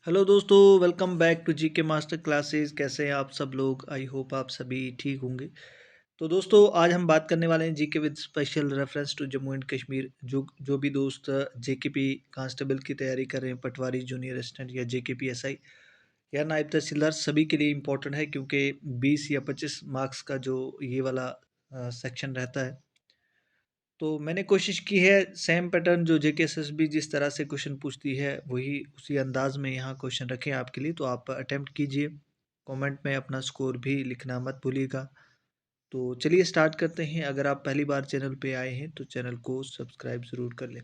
Hello दोस्तों, welcome back to GK master classes. कैसे हैं आप सब लोग? आई होप आप सभी ठीक होंगे। तो दोस्तों, आज हम बात करने वाले हैं GK with special reference to Jammu and Kashmir. जो भी दोस्त जेकेपी कांस्टेबल की तैयारी कर रहे हैं, पटवारी, जूनियर असिस्टेंट या जेकेपी एसआई या नायब तहसीलदार, सभी के लिए इम्पोर्टेंट है क्योंकि 20 या 25 मार्क्स का जो ये वाला सेक्शन रहता है। तो मैंने कोशिश की है सेम पैटर्न जो जेकेएसएसबी जिस तरह से क्वेश्चन पूछती है वही उसी अंदाज में यहाँ क्वेश्चन रखें आपके लिए। तो आप अटेम्प्ट कीजिए, कमेंट में अपना स्कोर भी लिखना मत भूलिएगा। तो चलिए स्टार्ट करते हैं। अगर आप पहली बार चैनल पे आए हैं तो चैनल को सब्सक्राइब ज़रूर कर लें।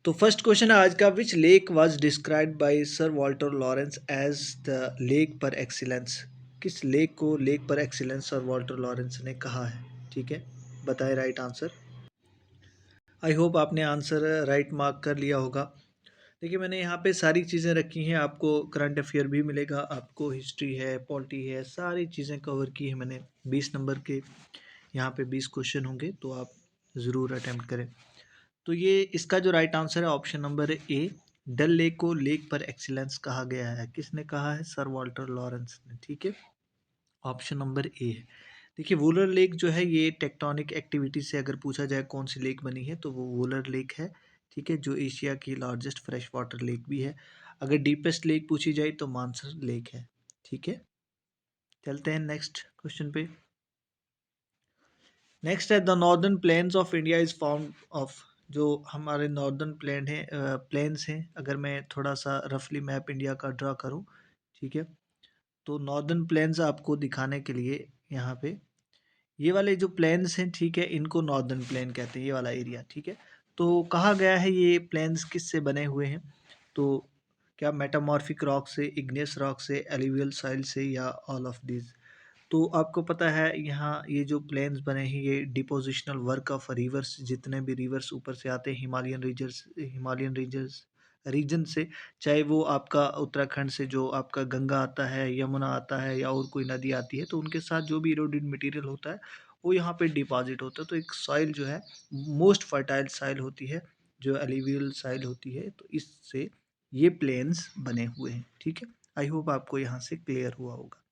तो फर्स्ट क्वेश्चन है आज का, which lake was described by sir Walter Lawrence as the lake par excellence. किस लेक को lake par excellence sir Walter Lawrence ने कहा है? ठीक है, बताएं राइट आंसर। आई होप आपने आंसर राइट मार्क कर लिया होगा। देखिए, मैंने यहाँ पे सारी चीज़ें रखी हैं, आपको करंट अफेयर भी मिलेगा, आपको हिस्ट्री है, पॉलिटी है, सारी चीज़ें कवर की है मैंने। 20 नंबर के यहाँ पे 20 क्वेश्चन होंगे, तो आप ज़रूर अटैम्प्ट करें। तो ये इसका जो राइट आंसर है option number A, Dal lake को लेक पर एक्सीलेंस कहा गया है। किसने कहा है? सर वाल्टर लॉरेंस ने। ठीक है, ऑप्शन नंबर ए है। देखिए, वुलर लेक जो है ये टेक्टोनिक एक्टिविटी से अगर पूछा जाए कौन सी लेक बनी है तो वो वुलर लेक है। ठीक है, जो एशिया की लार्जेस्ट फ्रेश वाटर लेक भी है। अगर डीपेस्ट लेक पूछी जाए तो मानसर लेक है। ठीक है, चलते हैं नेक्स्ट क्वेश्चन पे। नेक्स्ट है, the northern plains of India is found of. जो हमारे नॉर्दर्न प्लेन्स हैं, अगर मैं थोड़ा सा रफली मैप इंडिया का ड्रा करूँ, ठीक है, तो नॉर्दर्न प्लेन्स आपको दिखाने के लिए यहाँ पे ये वाले जो प्लेन्स हैं, ठीक है, इनको नॉर्दर्न प्लेन कहते हैं, ये वाला एरिया। ठीक है, तो कहा गया है ये प्लेन्स किससे बने हुए हैं? तो क्या मेटामॉर्फिक रॉक से, इग्नियस रॉक से, एलुवियल सॉइल से, या ऑल ऑफ दीज? तो आपको पता है यहाँ ये जो प्लेन्स बने हैं ये डिपोजिशनल वर्क ऑफ रिवर्स, जितने भी रिवर्स ऊपर से आते हैं हिमालयन रीजन्स रीजन से, चाहे वो आपका उत्तराखंड से जो आपका गंगा आता है, यमुना आता है, या और कोई नदी आती है, तो उनके साथ जो भी इरोडेड मटेरियल होता है वो यहाँ पे डिपॉजिट होता है। तो एक सॉइल जो है मोस्ट फर्टाइल सॉइल होती है, जो एलिवियल सॉइल होती है, तो इससे ये प्लेन्स बने हुए हैं। ठीक है, आई होप आपको यहाँ से क्लियर हुआ होगा।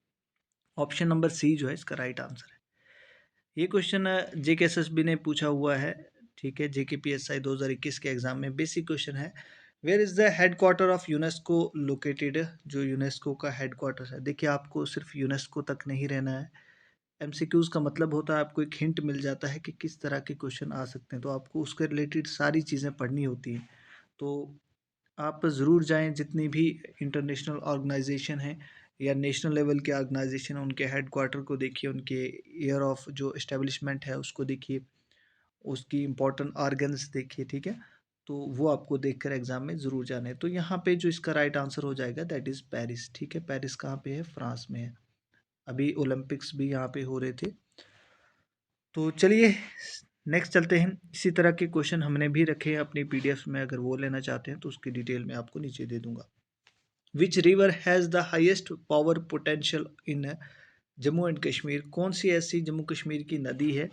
ऑप्शन नंबर सी जो है इसका राइट आंसर है। ये क्वेश्चन जेकेएसएसबी ने पूछा हुआ है। ठीक है, जेकेपीएसआई 2021 के एग्जाम में बेसिक क्वेश्चन है। Where is the headquarter of UNESCO located? जो यूनेस्को का हेडक्वार्टर है, देखिए आपको सिर्फ यूनेस्को तक नहीं रहना है। एमसीक्यूज का मतलब होता है आपको एक हिंट मिल जाता है कि किस तरह के क्वेश्चन आ सकते हैं, तो आपको उसके रिलेटेड सारी चीज़ें पढ़नी होती हैं। तो आप ज़रूर जाएं, जितनी भी इंटरनेशनल ऑर्गेनाइजेशन है या नेशनल लेवल के ऑर्गेनाइजेशन है उनके हेडक्वार्टर को देखिए, उनके ईयर ऑफ जो इस्टेब्लिशमेंट है उसको देखिए, उसकी इम्पोर्टेंट ऑर्गन्स देखिए। ठीक है, तो वो आपको देखकर एग्जाम में ज़रूर जाना है। तो यहाँ पे जो इसका राइट आंसर हो जाएगा दैट इज़ पेरिस। ठीक है, पेरिस कहाँ पे है? फ्रांस में है। अभी ओलंपिक्स भी यहाँ पे हो रहे थे। तो चलिए नेक्स्ट चलते हैं। इसी तरह के क्वेश्चन हमने भी रखे हैं अपनी पीडीएफ में, अगर वो लेना चाहते हैं तो उसकी डिटेल में आपको नीचे दे दूंगा। Which river has the highest power potential in Jammu and Kashmir? कौन सी ऐसी जम्मू कश्मीर की नदी है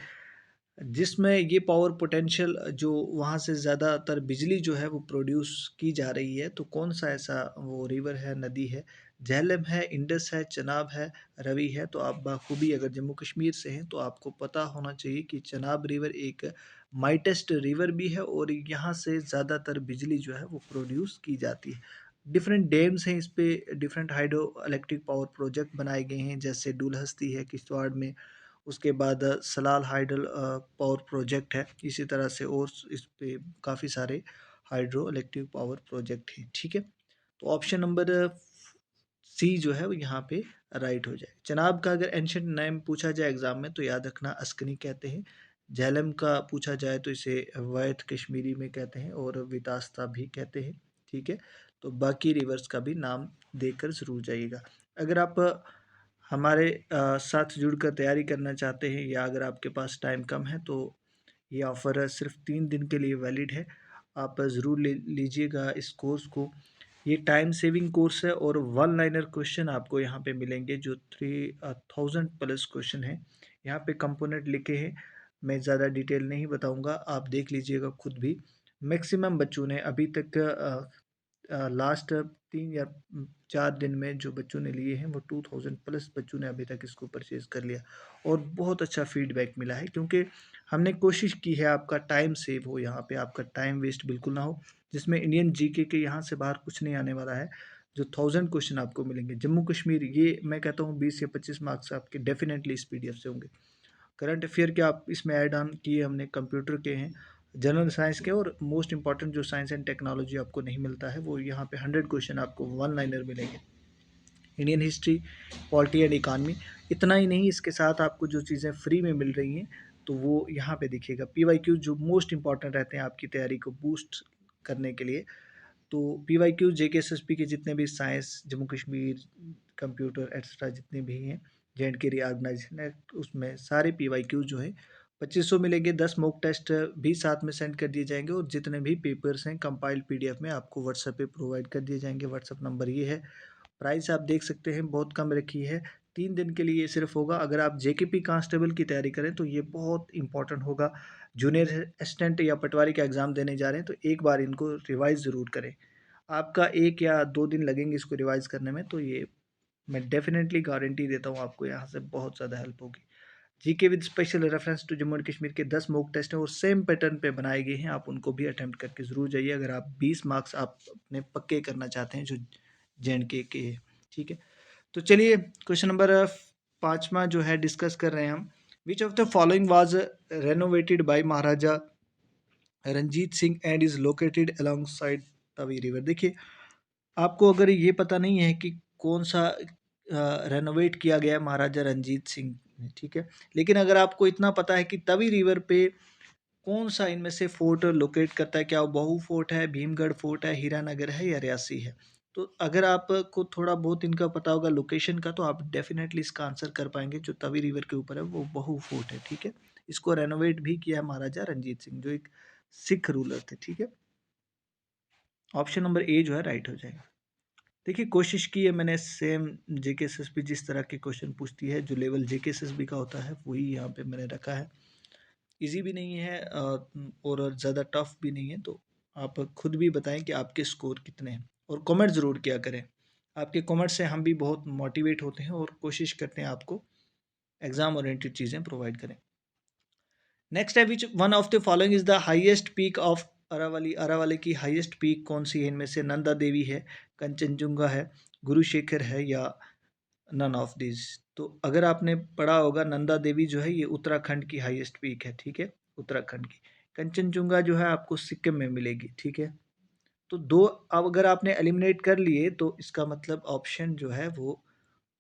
जिसमें ये पावर पोटेंशियल, जो वहाँ से ज़्यादातर बिजली जो है वो प्रोड्यूस की जा रही है? तो कौन सा ऐसा वो रिवर है, नदी है? झेलम है, इंडस है, चनाब है, रवि है? तो आप बाखूबी अगर जम्मू कश्मीर से हैं तो आपको पता होना चाहिए कि चनाब रिवर एक माइटेस्ट रिवर भी है और यहाँ से ज़्यादातर बिजली जो है वो प्रोड्यूस की जाती है। डिफरेंट डैम्स हैं इस पे, different hydro electric power project बनाए गए हैं, जैसे डुलहस्ती है किश्तवाड़ में, उसके बाद सलाल हाइडल पावर प्रोजेक्ट है, इसी तरह से और इस पे काफ़ी सारे हाइड्रो इलेक्ट्रिक पावर प्रोजेक्ट हैं। ठीक है, तो ऑप्शन नंबर सी जो है वो यहाँ पे राइट हो जाए। चनाब का अगर एंशंट नेम पूछा जाए एग्जाम में तो याद रखना अस्कनी कहते हैं। झेलम का पूछा जाए तो इसे वैत कश्मीरी में कहते हैं और वितास्ता भी कहते हैं। ठीक है, तो बाकी रिवर्स का भी नाम देकर ज़रूर जाइएगा। अगर आप हमारे साथ जुड़कर तैयारी करना चाहते हैं या अगर आपके पास टाइम कम है तो ये ऑफ़र सिर्फ 3 दिन के लिए वैलिड है। आप ज़रूर ले लीजिएगा इस कोर्स को। ये टाइम सेविंग कोर्स है और वन लाइनर क्वेश्चन आपको यहाँ पे मिलेंगे जो 3000 प्लस क्वेश्चन है। यहाँ पे कंपोनेंट लिखे हैं, मैं ज़्यादा डिटेल नहीं बताऊँगा, आप देख लीजिएगा खुद भी। मैक्सिमम बच्चों ने अभी तक लास्ट 3 या 4 दिन में जो बच्चों ने लिए हैं वो 2000 प्लस बच्चों ने अभी तक इसको परचेज़ कर लिया और बहुत अच्छा फीडबैक मिला है, क्योंकि हमने कोशिश की है आपका टाइम सेव हो, यहाँ पे आपका टाइम वेस्ट बिल्कुल ना हो, जिसमें इंडियन जीके के यहाँ से बाहर कुछ नहीं आने वाला है। जो 1000 क्वेश्चन आपको मिलेंगे जम्मू कश्मीर, ये मैं कहता हूँ 20 या 25 मार्क्स आपके डेफिनेटली इस पीडीएफ से होंगे। करंट अफेयर के आप इसमें ऐड ऑन किए हमने, कंप्यूटर के हैं, जनरल साइंस के, और मोस्ट इंपॉर्टेंट जो साइंस एंड टेक्नोलॉजी आपको नहीं मिलता है वो यहाँ पे 100 क्वेश्चन आपको वन लाइनर मिलेंगे। Indian history, polity and economy, इतना ही नहीं, इसके साथ आपको जो चीज़ें फ्री में मिल रही हैं तो वो यहाँ पे देखिएगा। पीवाईक्यू जो मोस्ट इंपॉर्टेंट रहते हैं आपकी तैयारी को बूस्ट करने के लिए, तो पीवाईक्यू जेकेएसएसपी के जितने भी science, Jammu Kashmir, computer extra जितने भी हैं, जेएंडके रीऑर्गेनाइजेशन एक्ट, उसमें सारे पीवाईक्यू जो है 2500 मिलेंगे। 10 मॉक टेस्ट भी साथ में सेंड कर दिए जाएंगे और जितने भी पेपर्स हैं कंपाइल्ड पीडीएफ में आपको व्हाट्सएप पे प्रोवाइड कर दिए जाएंगे। व्हाट्सएप नंबर ये है। प्राइस आप देख सकते हैं बहुत कम रखी है, 3 दिन के लिए ये सिर्फ होगा। अगर आप जेकेपी कांस्टेबल की तैयारी करें तो ये बहुत इंपॉर्टेंट होगा। जूनियर असिस्टेंट या पटवारी का एग्ज़ाम देने जा रहे हैं तो एक बार इनको रिवाइज ज़रूर करें। आपका 1 या 2 दिन लगेंगे इसको रिवाइज करने में, तो ये मैं डेफिनेटली गारंटी देता हूँ आपको यहाँ से बहुत ज़्यादा हेल्प होगी। GK with special reference to Jammu and Kashmir के 10 मॉक टेस्ट हैं और सेम पैटर्न पे बनाए गए हैं, आप उनको भी अटेम्प्ट करके ज़रूर जाइए अगर आप 20 मार्क्स आप अपने पक्के करना चाहते हैं जो जेएंडके के हैं। ठीक है, तो चलिए क्वेश्चन नंबर 5वां जो है डिस्कस कर रहे हैं हम। Which of the following was renovated by Maharaja Ranjit Singh and is located alongside Tawi river. देखिए, आपको अगर ये पता नहीं है कि कौन सा रेनोवेट किया गया है महाराजा रंजीत सिंह ने, ठीक है, लेकिन अगर आपको इतना पता है कि तवी रिवर पे कौन सा इनमें से फोर्ट लोकेट करता है, क्या वो बहू फोर्ट है, भीमगढ़ फोर्ट है, हीरानगर है या रियासी है, तो अगर आपको थोड़ा बहुत इनका पता होगा लोकेशन का तो आप डेफिनेटली इसका आंसर कर पाएंगे। जो तवी रिवर के ऊपर है वो बहू फोर्ट है। ठीक है, इसको रेनोवेट भी किया है महाराजा रंजीत सिंह जो एक सिख रूलर थे। ठीक है, ऑप्शन नंबर ए जो है राइट हो जाएगा। देखिए, कोशिश की है मैंने सेम जेकेएसएसबी जिस तरह के क्वेश्चन पूछती है, जो लेवल जेकेएसएसबी का होता है वही यहाँ पे मैंने रखा है। इजी भी नहीं है और ज़्यादा टफ भी नहीं है, तो आप खुद भी बताएं कि आपके स्कोर कितने हैं और कमेंट ज़रूर किया करें। आपके कमेंट से हम भी बहुत मोटिवेट होते हैं और कोशिश करते हैं आपको एग्जाम ओरिएंटेड चीज़ें प्रोवाइड करें। नेक्स्ट है, which one of the following is the highest peak of Aravalli. Aravalli की हाईएस्ट पीक कौन सी है? इनमें से नंदा देवी है, कंचनजुंगा है, गुरुशेखर है या नन ऑफ दिस। तो अगर आपने पढ़ा होगा, नंदा देवी जो है ये उत्तराखंड की हाईएस्ट पीक है। ठीक है, उत्तराखंड की। कंचनजुंगा जो है आपको सिक्किम में मिलेगी। ठीक है, तो दो अब अगर आपने एलिमिनेट कर लिए तो इसका मतलब ऑप्शन जो है वो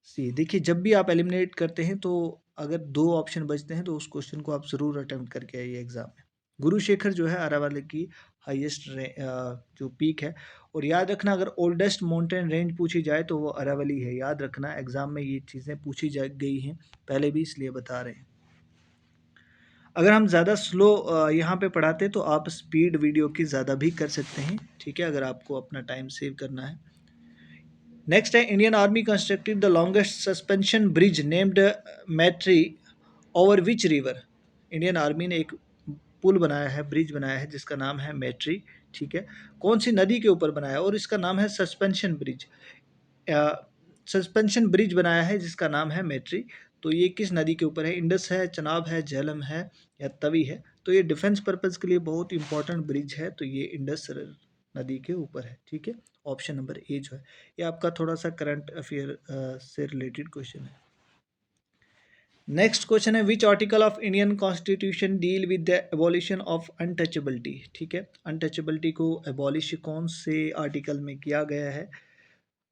सी। देखिए, जब भी आप एलिमिनेट करते हैं तो अगर 2 ऑप्शन बचते हैं तो उस क्वेश्चन को आप ज़रूर अटेम्प्ट करके आइए एग्ज़ाम में। गुरुशेखर जो है अरावली की हाईएस्ट जो पीक है, और याद रखना अगर ओल्डेस्ट माउंटेन रेंज पूछी जाए तो वो अरावली है। याद रखना, एग्ज़ाम में ये चीज़ें पूछी जा गई हैं पहले भी, इसलिए बता रहे हैं। अगर हम ज़्यादा स्लो यहाँ पे पढ़ाते तो आप स्पीड वीडियो की ज़्यादा भी कर सकते हैं। ठीक है, अगर आपको अपना टाइम सेव करना है। नेक्स्ट है, Indian army constructed the longest suspension bridge named Maitri over which river. Indian army ने एक पुल बनाया है, ब्रिज बनाया है जिसका नाम है मैट्री। ठीक है, कौन सी नदी के ऊपर बनाया है? और इसका नाम है सस्पेंशन ब्रिज। सस्पेंशन ब्रिज बनाया है जिसका नाम है मैट्री। तो ये किस नदी के ऊपर है? इंडस है, चनाब है, झेलम है या तवी है। तो ये डिफेंस पर्पज़ के लिए बहुत इंपॉर्टेंट ब्रिज है, तो ये इंडस नदी के ऊपर है। ठीक है, ऑप्शन नंबर ए जो है ये आपका थोड़ा सा करंट अफेयर से रिलेटेड क्वेश्चन है। नेक्स्ट क्वेश्चन है, which article of Indian constitution deal with the abolition of untouchability. ठीक है, अनटचेबिलिटी को एबॉलिश कौन से आर्टिकल में किया गया है?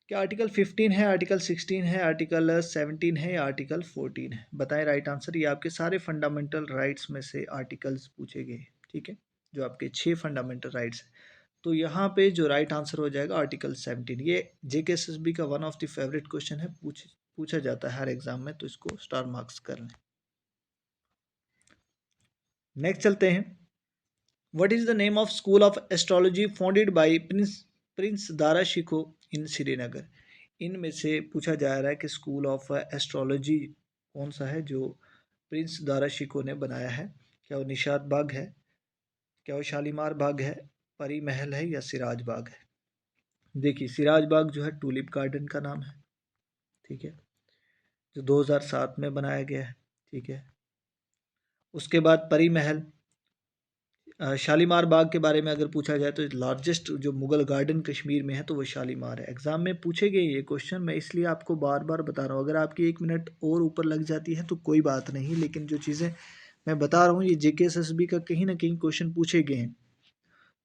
क्या आर्टिकल 15 है, आर्टिकल 16 है, आर्टिकल 17 है या आर्टिकल 14 है? बताएं राइट आंसर। ये आपके सारे फंडामेंटल राइट्स में से आर्टिकल्स पूछे गए। ठीक है, जो आपके 6 फंडामेंटल राइट्स हैं, तो यहाँ पे जो राइट आंसर हो जाएगा आर्टिकल 17। ये जेकेएसएसबी का one of the favourite question है, पूछा जाता है हर एग्जाम में, तो इसको स्टार मार्क्स कर लें। नेक्स्ट चलते हैं। What is the name of school of astrology founded by prince Dara Shikoh in Srinagar. इनमें से पूछा जा रहा है कि स्कूल ऑफ एस्ट्रोलॉजी कौन सा है जो प्रिंस दारा शिको ने बनाया है? क्या वो निशात बाग है, क्या वो शालीमार बाग है, परी महल है या सिराज बाग है? देखिए सिराज बाग जो है टूलिप गार्डन का नाम है, ठीक है, जो 2007 में बनाया गया है, ठीक है। उसके बाद परी महल। शालीमार बाग के बारे में अगर पूछा जाए तो लार्जेस्ट जो मुगल गार्डन कश्मीर में है तो वो शालीमार है। एग्जाम में पूछे गए ये क्वेश्चन, मैं इसलिए आपको बार बार बता रहा हूँ। अगर आपकी 1 मिनट और ऊपर लग जाती है तो कोई बात नहीं, लेकिन जो चीज़ें मैं बता रहा हूँ ये JKSSB का कहीं ना कहीं क्वेश्चन पूछे गए हैं।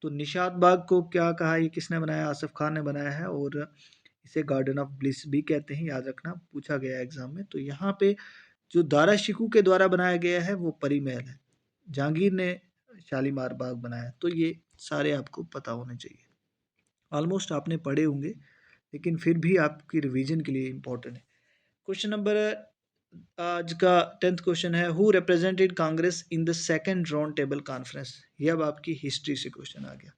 तो निशात बाग को क्या कहा, ये किसने बनाया? आसिफ खान ने बनाया है, और इसे गार्डन ऑफ ब्लिस भी कहते हैं, याद रखना, पूछा गया है एग्जाम में। तो यहाँ पे जो दारा शिकू के द्वारा बनाया गया है वो परी महल है। जहांगीर ने शालीमार बाग बनाया। तो ये सारे आपको पता होने चाहिए, ऑलमोस्ट आपने पढ़े होंगे, लेकिन फिर भी आपकी रिवीजन के लिए इम्पोर्टेंट है। क्वेश्चन नंबर आज का 10th क्वेश्चन है, who represented Congress in the second round table conference. ये अब आपकी हिस्ट्री से क्वेश्चन आ गया।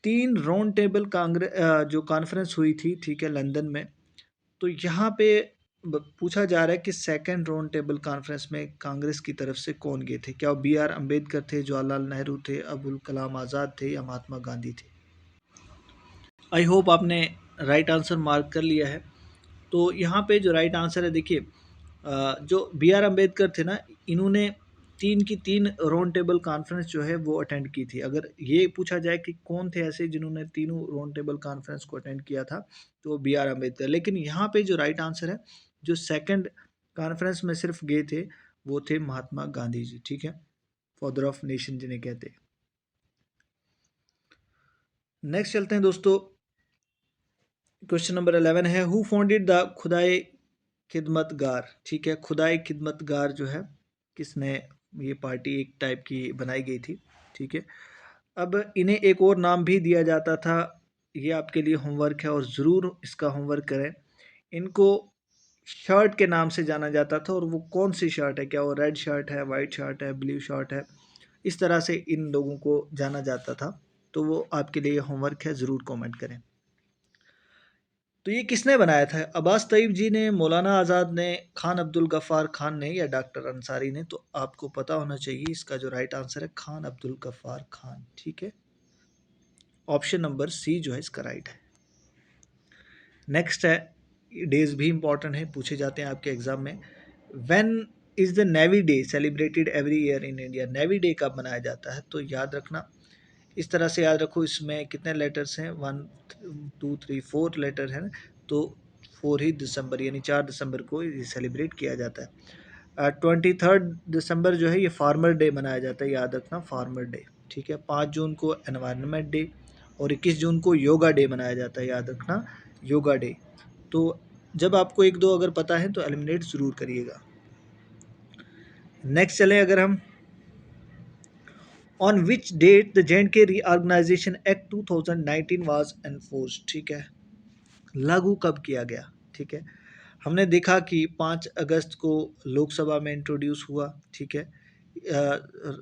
3 राउंड टेबल कांग्रेस जो कॉन्फ्रेंस हुई थी, ठीक है, लंदन में। तो यहाँ पे पूछा जा रहा है कि सेकंड राउंड टेबल कॉन्फ्रेंस में कांग्रेस की तरफ से कौन गए थे? क्या वो BR अम्बेडकर थे, जवाहरलाल नेहरू थे, अबुल कलाम आज़ाद थे, या महात्मा गांधी थे? आई होप आपने राइट आंसर मार्क कर लिया है। तो यहाँ पे जो राइट आंसर है, देखिए जो BR अम्बेडकर थे ना, इन्होंने 3 की 3 राउंड टेबल कॉन्फ्रेंस जो है वो अटेंड की थी। अगर ये पूछा जाए कि कौन थे ऐसे जिन्होंने तीनों राउंड टेबल कॉन्फ्रेंस को अटेंड किया था, तो वो BR अम्बेडकर। लेकिन यहाँ पे जो राइट आंसर है, जो सेकंड कॉन्फ्रेंस में सिर्फ गए थे, वो थे महात्मा गांधी जी, ठीक है, फादर ऑफ नेशन जिन्हें कहते हैं। नेक्स्ट चलते हैं दोस्तों, क्वेश्चन नंबर 11 है, हु फाउंडेड द खुदाई खिदमतगार। ठीक है, खुदाई खिदमतगार जो है, किसने, ये पार्टी एक टाइप की बनाई गई थी, ठीक है। अब इन्हें एक और नाम भी दिया जाता था, ये आपके लिए होमवर्क है और ज़रूर इसका होमवर्क करें। इनको शर्ट के नाम से जाना जाता था, और वो कौन सी शर्ट है? क्या वो रेड शर्ट है, वाइट शर्ट है, ब्लू शर्ट है? इस तरह से इन लोगों को जाना जाता था। तो वो आपके लिए होमवर्क है, ज़रूर कमेंट करें। तो ये किसने बनाया था? अब्बास तईब जी ने, मौलाना आज़ाद ने, खान अब्दुल गफ़ार खान ने, या डॉक्टर अंसारी ने? तो आपको पता होना चाहिए, इसका जो राइट आंसर है खान अब्दुल गफ़ार खान, ठीक है। ऑप्शन नंबर सी जो है इसका राइट है। नेक्स्ट है, डेज भी इंपॉर्टेंट है, पूछे जाते हैं आपके एग्जाम में। When is the navy day celebrated every year in India? Navy day कब मनाया जाता है? तो याद रखना, इस तरह से याद रखो, इसमें कितने लेटर्स हैं, 1 2 3 4 लेटर हैं, तो 4 ही दिसंबर, यानी 4 दिसंबर को ये सेलिब्रेट किया जाता है। 23 दिसंबर जो है ये फार्मर डे मनाया जाता है, याद रखना, फार्मर डे, ठीक है। 5 जून को एनवायरनमेंट डे, और 21 जून को योगा डे मनाया जाता है, याद रखना, योगा डे। तो जब आपको 1 2 अगर पता है तो एलिमिनेट ज़रूर करिएगा। नेक्स्ट चलें, अगर हम, on which date the JNK reorganisation act 2019 was enforced? ठीक है, लागू कब किया गया? ठीक है, हमने देखा कि 5 अगस्त को लोकसभा में इंट्रोड्यूस हुआ, ठीक है,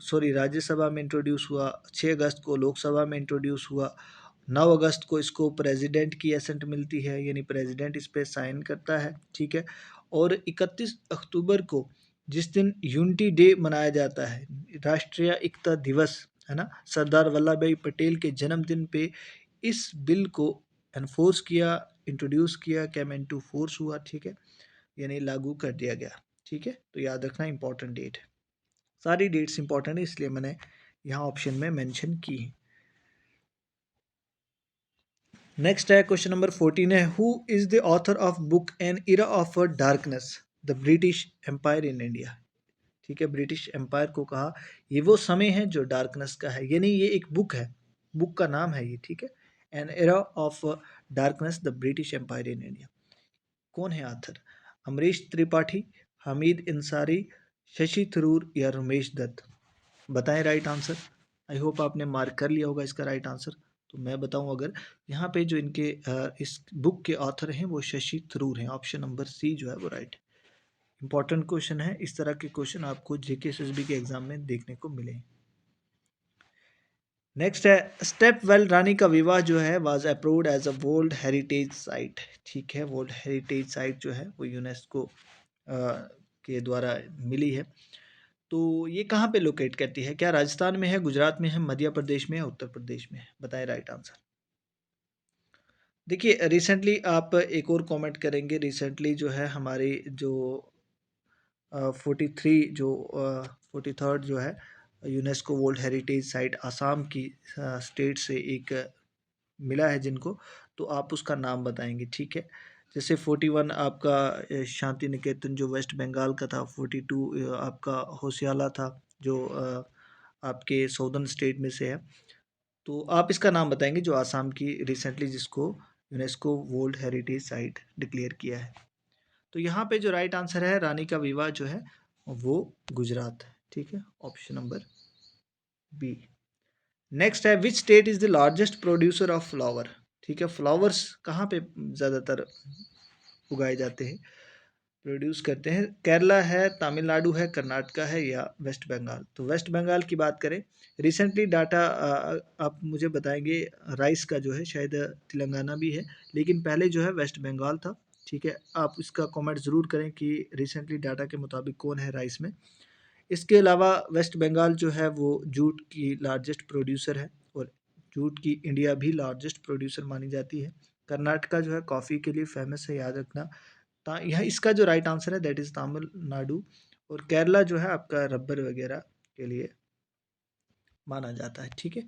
सॉरी, राज्यसभा में इंट्रोड्यूस हुआ, 6 अगस्त को लोकसभा में इंट्रोड्यूस हुआ, 9 अगस्त को इसको प्रेसिडेंट की एसेंट मिलती है, यानी प्रेसिडेंट इस पर साइन करता है, ठीक है। और 31 अक्टूबर को, जिस दिन यूनिटी डे मनाया जाता है, राष्ट्रीय एकता दिवस, है ना, सरदार वल्लभ भाई पटेल के जन्मदिन पे इस बिल को एनफोर्स किया, इंट्रोड्यूस किया, कैम इनटू फोर्स हुआ, ठीक है, यानी लागू कर दिया गया, ठीक है। तो याद रखना, इंपॉर्टेंट डेट है, सारी डेट्स इंपॉर्टेंट है, इसलिए मैंने यहाँ ऑप्शन में मेंशन की है। नेक्स्ट है क्वेश्चन नंबर 14 है, who is the author of book an era of darkness the British empire in India? ठीक है, ब्रिटिश एम्पायर को कहा ये वो समय है जो डार्कनेस का है, यानी ये एक बुक है, बुक का नाम है ये, ठीक है, an era of darkness the British empire in India. कौन है आथर? अमरीश त्रिपाठी, हमीद इंसारी, शशि थरूर, या रमेश दत्त? बताएं राइट आंसर। आई होप आपने मार्क कर लिया होगा इसका राइट आंसर। तो मैं बताऊं, अगर यहाँ पे जो इनके इस बुक के ऑथर हैं वो शशि थरूर हैं, ऑप्शन नंबर सी जो है वो राइट है। इंपॉर्टेंट क्वेश्चन है, इस तरह के क्वेश्चन आपको JKSSB के एग्जाम में देखने को मिले। नेक्स्ट है, स्टेप वेल रानी का विवाह जो है was approved as a world heritage site. ठीक है, वर्ल्ड हेरिटेज साइट जो है वो यूनेस्को के द्वारा मिली है। तो ये कहाँ पे लोकेट करती है? क्या राजस्थान में है, गुजरात में है, मध्य प्रदेश में है, उत्तर प्रदेश में है? बताएं राइट आंसर। देखिए रिसेंटली आप एक और कमेंट करेंगे, रिसेंटली जो है हमारी जो 43 जो 43rd जो है UNESCO world heritage site Assam की स्टेट से एक मिला है जिनको, तो आप उसका नाम बताएंगे, ठीक है। जैसे 41 आपका शांति निकेतन जो वेस्ट बंगाल का था, 42 आपका होशियाला था जो आपके साउदर्न स्टेट में से है। तो आप इसका नाम बताएंगे जो आसाम की रिसेंटली जिसको UNESCO world heritage site declare किया है। तो यहाँ पे जो राइट आंसर है रानी का विवाह जो है वो गुजरात है, ठीक है, ऑप्शन नंबर बी। नेक्स्ट है which state is the largest producer of flower, ठीक है, फ्लावर्स कहाँ पे ज़्यादातर उगाए जाते हैं, प्रोड्यूस करते हैं, केरला है, तमिलनाडु है, कर्नाटका है या वेस्ट बंगाल। तो वेस्ट बंगाल की बात करें, रिसेंटली डाटा आप मुझे बताएंगे, राइस का जो है शायद तेलंगाना भी है, लेकिन पहले जो है वेस्ट बंगाल था, ठीक है। आप इसका कमेंट ज़रूर करें कि रिसेंटली डाटा के मुताबिक कौन है राइस में। इसके अलावा वेस्ट बंगाल जो है वो जूट की लार्जेस्ट प्रोड्यूसर है और जूट की इंडिया भी लार्जेस्ट प्रोड्यूसर मानी जाती है। कर्नाटका जो है कॉफ़ी के लिए फेमस है, याद रखना। यह इसका जो राइट आंसर है दैट इज़ तमिलनाडु। और केरला जो है आपका रबर वगैरह के लिए माना जाता है, ठीक है।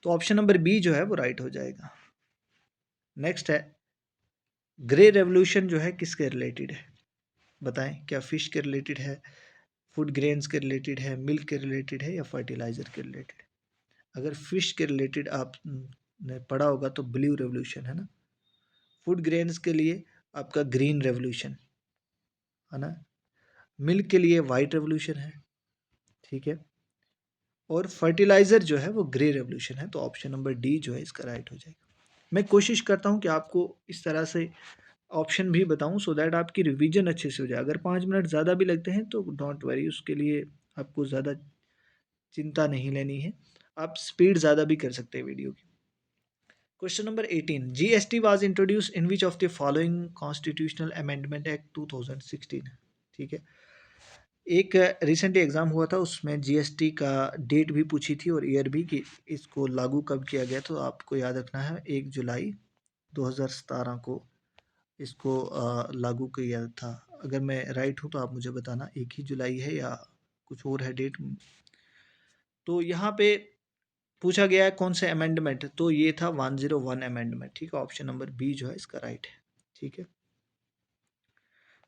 तो ऑप्शन नंबर बी जो है वो राइट हो जाएगा। नेक्स्ट है ग्रे रेवोल्यूशन जो है किसके रिलेटेड है, बताएं, क्या फिश के रिलेटेड है, फूड ग्रेन्स के रिलेटेड है, मिल्क के रिलेटेड है या फर्टिलाइजर के रिलेटेड है। अगर फिश के रिलेटेड आपने पढ़ा होगा तो ब्लू रेवोल्यूशन है ना, फूड ग्रेन्स के लिए आपका ग्रीन रेवोल्यूशन है ना, मिल्क के लिए वाइट रेवोल्यूशन है, ठीक है, और फर्टिलाइजर जो है वो ग्रे रेवोल्यूशन है। तो ऑप्शन नंबर डी जो है इसका राइट हो जाएगा। मैं कोशिश करता हूँ कि आपको इस तरह से ऑप्शन भी बताऊँ सो दैट आपकी रिवीजन अच्छे से हो जाए। अगर 5 मिनट ज़्यादा भी लगते हैं तो डोंट वरी, उसके लिए आपको ज़्यादा चिंता नहीं लेनी है, आप स्पीड ज़्यादा भी कर सकते हैं वीडियो की। Question number 18, GST was introduce in which of the following constitutional amendment act 2016, ठीक है। एक रिसेंटली एग्ज़ाम हुआ था उसमें जीएसटी का डेट भी पूछी थी और ईयर भी कि इसको लागू कब किया गया, तो आपको याद रखना है 1 जुलाई 2017 को इसको लागू किया था। अगर मैं राइट हूँ तो आप मुझे बताना 1 ही जुलाई है या कुछ और है डेट। तो यहाँ पे पूछा गया है कौन से अमेंडमेंट, तो ये था 101 अमेंडमेंट, ठीक है, ऑप्शन नंबर बी जो है इसका राइट है, ठीक है।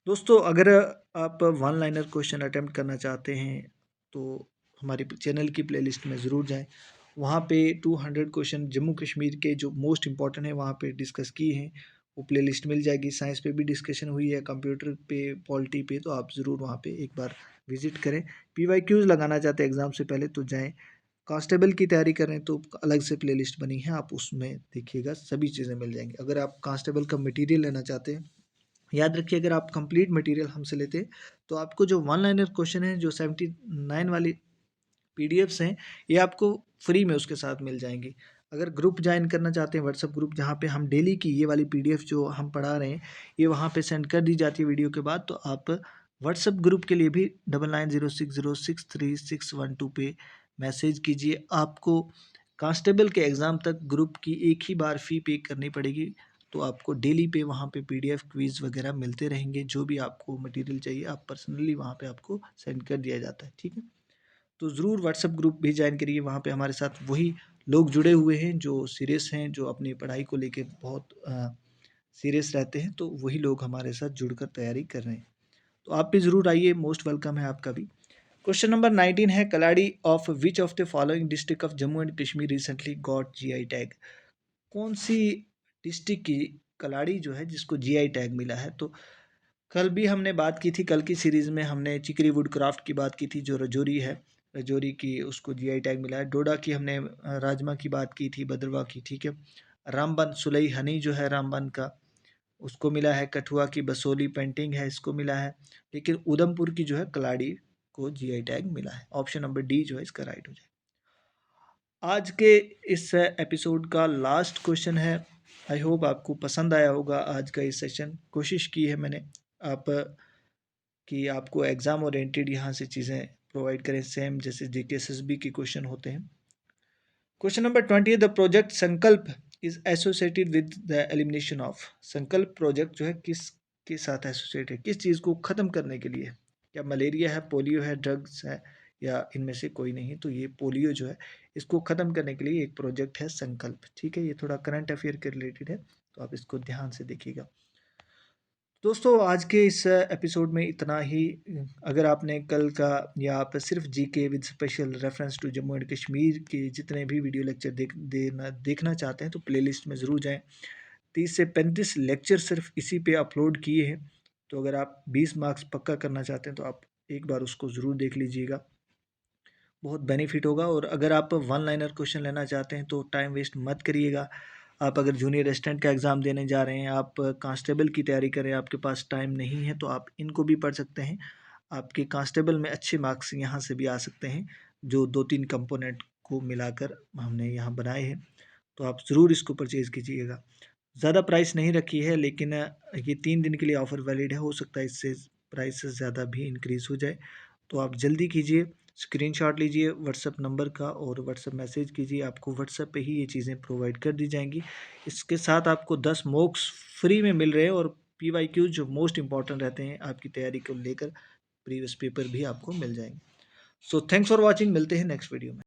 दोस्तों अगर आप वन लाइनर क्वेश्चन अटेम्प्ट करना चाहते हैं तो हमारे चैनल की प्लेलिस्ट में ज़रूर जाएं, वहाँ पे 200 क्वेश्चन जम्मू कश्मीर के जो मोस्ट इंपॉर्टेंट है वहाँ पे डिस्कस किए हैं, वो प्लेलिस्ट मिल जाएगी। साइंस पे भी डिस्कशन हुई है, कंप्यूटर पे, पॉलिटी पे, तो आप ज़रूर वहाँ पे एक बार विजिट करें। PYQs लगाना चाहते हैं एग्ज़ाम से पहले तो जाएँ, कांस्टेबल की तैयारी कर रहे हैं तो अलग से प्लेलिस्ट बनी है, आप उसमें देखिएगा, सभी चीज़ें मिल जाएंगी। अगर आप कांस्टेबल का मटेरियल लेना चाहते हैं, याद रखिए अगर आप कंप्लीट मटेरियल हमसे लेते हैं तो आपको जो वन लाइनर क्वेश्चन है जो 79 वाली PDFs हैं ये आपको फ्री में उसके साथ मिल जाएंगी। अगर ग्रुप ज्वाइन करना चाहते हैं व्हाट्सएप ग्रुप जहाँ पे हम डेली की ये वाली PDF जो हम पढ़ा रहे हैं ये वहाँ पे सेंड कर दी जाती है वीडियो के बाद, तो आप व्हाट्सएप ग्रुप के लिए भी 9906063612 पे मैसेज कीजिए। आपको कांस्टेबल के एग्ज़ाम तक ग्रुप की एक ही बार फ़ी पे करनी पड़ेगी, तो आपको डेली पे वहाँ पे PDF क्विज़ वगैरह मिलते रहेंगे। जो भी आपको मटेरियल चाहिए आप पर्सनली वहाँ पे आपको सेंड कर दिया जाता है, ठीक है। तो ज़रूर व्हाट्सएप ग्रुप भी ज्वाइन करिए, वहाँ पे हमारे साथ वही लोग जुड़े हुए हैं जो सीरियस हैं, जो अपनी पढ़ाई को लेके बहुत सीरियस रहते हैं, तो वही लोग हमारे साथ जुड़कर तैयारी कर रहे हैं। तो आप भी ज़रूर आइए, मोस्ट वेलकम है आपका भी। क्वेश्चन नंबर 19 है कलाड़ी of which of the following district of Jammu and Kashmir recently got GI tag, कौन सी डिस्ट्रिक्ट की कलाड़ी जो है जिसको GI टैग मिला है। तो कल भी हमने बात की थी, कल की सीरीज़ में हमने चिकरी वुड क्राफ्ट की बात की थी जो रजौरी है, रजौरी की उसको GI टैग मिला है। डोडा की हमने राजमा की बात की थी, भद्रवा की, ठीक है। रामबन सुलई हनी जो है रामबन का उसको मिला है। कठुआ की बसोली पेंटिंग है इसको मिला है, लेकिन उधमपुर की जो है कलाड़ी को GI टैग मिला है। ऑप्शन नंबर डी जो है इसका राइट हो जाए। आज के इस एपिसोड का लास्ट क्वेश्चन है, आई होप आपको पसंद आया होगा आज का ये सेशन। कोशिश की है मैंने आप कि आपको एग्ज़ाम ओरिएंटेड यहाँ से चीज़ें प्रोवाइड करें, सेम जैसे JK SSB के क्वेश्चन होते हैं। क्वेश्चन नंबर 20 द प्रोजेक्ट संकल्प is associated with the elimination of. संकल्प प्रोजेक्ट जो है किस के साथ एसोसिएट है, किस चीज़ को ख़त्म करने के लिए? क्या मलेरिया है, पोलियो है, ड्रग्स है, या इनमें से कोई नहीं? तो ये पोलियो जो है इसको ख़त्म करने के लिए एक प्रोजेक्ट है संकल्प। ठीक है, ये थोड़ा करंट अफेयर के रिलेटेड है, तो आप इसको ध्यान से देखिएगा। दोस्तों आज के इस एपिसोड में इतना ही। अगर आपने कल का या आप सिर्फ GK with special reference to Jammu and Kashmir के जितने भी वीडियो लेक्चर देखना चाहते हैं तो प्लेलिस्ट में ज़रूर जाएं। 30 से 35 लेक्चर सिर्फ इसी पे अपलोड किए हैं। तो अगर आप 20 मार्क्स पक्का करना चाहते हैं तो आप एक बार उसको ज़रूर देख लीजिएगा, बहुत बेनिफिट होगा। और अगर आप वन लाइनर क्वेश्चन लेना चाहते हैं तो टाइम वेस्ट मत करिएगा। आप अगर जूनियर असिस्टेंट का एग्ज़ाम देने जा रहे हैं, आप कांस्टेबल की तैयारी करें, आपके पास टाइम नहीं है तो आप इनको भी पढ़ सकते हैं। आपके कांस्टेबल में अच्छे मार्क्स यहाँ से भी आ सकते हैं, जो 2-3 कंपोनेंट को मिलाकर हमने यहाँ बनाए हैं। तो आप ज़रूर इसको परचेज़ कीजिएगा। ज़्यादा प्राइस नहीं रखी है, लेकिन ये 3 दिन के लिए ऑफ़र वैलिड है, हो सकता है इससे प्राइस से ज़्यादा भी इंक्रीज़ हो जाए। तो आप जल्दी कीजिए, स्क्रीनशॉट लीजिए व्हाट्सएप नंबर का और व्हाट्सएप मैसेज कीजिए, आपको व्हाट्सएप पे ही ये चीज़ें प्रोवाइड कर दी जाएंगी। इसके साथ आपको 10 मॉक्स फ्री में मिल रहे हैं, और PYQ जो मोस्ट इंपॉर्टेंट रहते हैं आपकी तैयारी को लेकर, प्रीवियस पेपर भी आपको मिल जाएंगे। सो थैंक्स फॉर वॉचिंग, मिलते हैं नेक्स्ट वीडियो में।